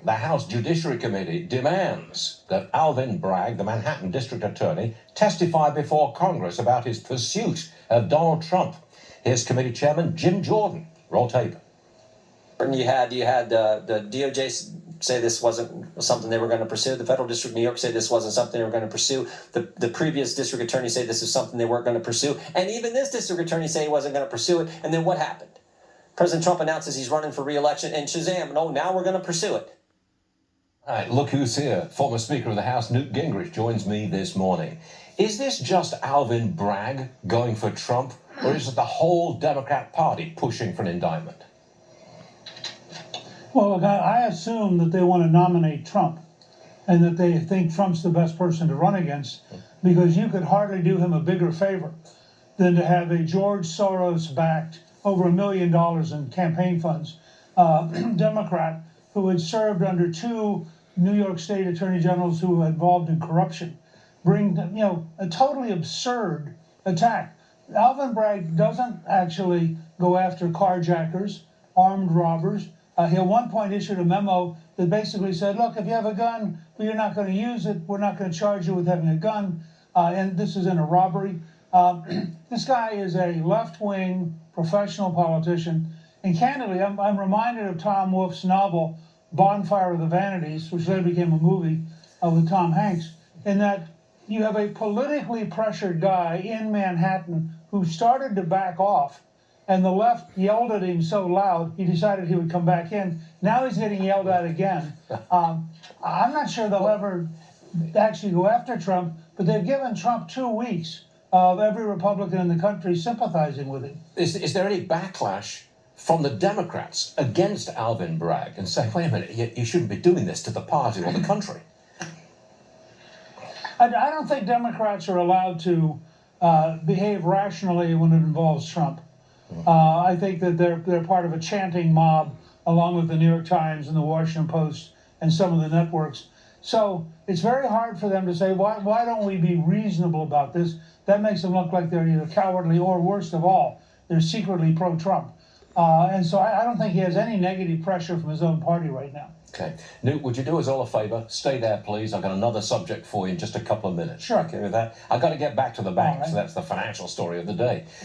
The House Judiciary Committee demands that Alvin Bragg, the Manhattan District Attorney, testify before Congress about his pursuit of Donald Trump. Here's Committee Chairman Jim Jordan. Roll tape. You had the DOJ say this wasn't something they were going to pursue. The Federal District of New York say this wasn't something they were going to pursue. The previous district attorney say this is something they weren't going to pursue. And even this district attorney say he wasn't going to pursue it. And then what happened? President Trump announces he's running for re-election, and shazam, no, now we're going to pursue it. All right, look who's here. Former Speaker of the House, Newt Gingrich, joins me this morning. Is this just Alvin Bragg going for Trump, or is it the whole Democrat Party pushing for an indictment? Well, look, I assume that they want to nominate Trump and that they think Trump's the best person to run against, because you could hardly do him a bigger favor than to have a George Soros-backed, over $1 million in campaign funds, Democrat who had served under two New York State attorney generals who were involved in corruption, bring, a totally absurd attack. Alvin Bragg doesn't actually go after carjackers, armed robbers. He at one point issued a memo that basically said, look, if you have a gun, but you're not going to use it, we're not going to charge you with having a gun. And this is in a robbery. This guy is a left-wing professional politician. And candidly, I'm reminded of Tom Wolfe's novel, Bonfire of the Vanities, which later became a movie with Tom Hanks, in that you have a politically pressured guy in Manhattan who started to back off, and the left yelled at him so loud he decided he would come back in. Now he's getting yelled at again. I'm not sure they'll ever actually go after Trump, but they've given Trump 2 weeks of every Republican in the country sympathizing with him. Is there any backlash from the Democrats against Alvin Bragg and saying, wait a minute, you shouldn't be doing this to the party or the country? I don't think Democrats are allowed to behave rationally when it involves Trump. I think that they're part of a chanting mob, along with the New York Times and the Washington Post and some of the networks. So it's very hard for them to say, why don't we be reasonable about this? That makes them look like they're either cowardly or, worst of all, they're secretly pro-Trump. And so I don't think he has any negative pressure from his own party right now. Okay. Newt, would you do us all a favour? Stay there, please. I've got another subject for you in just a couple of minutes. Sure. Okay with that? I've got to get back to the bank, All right. so that's the financial story of the day.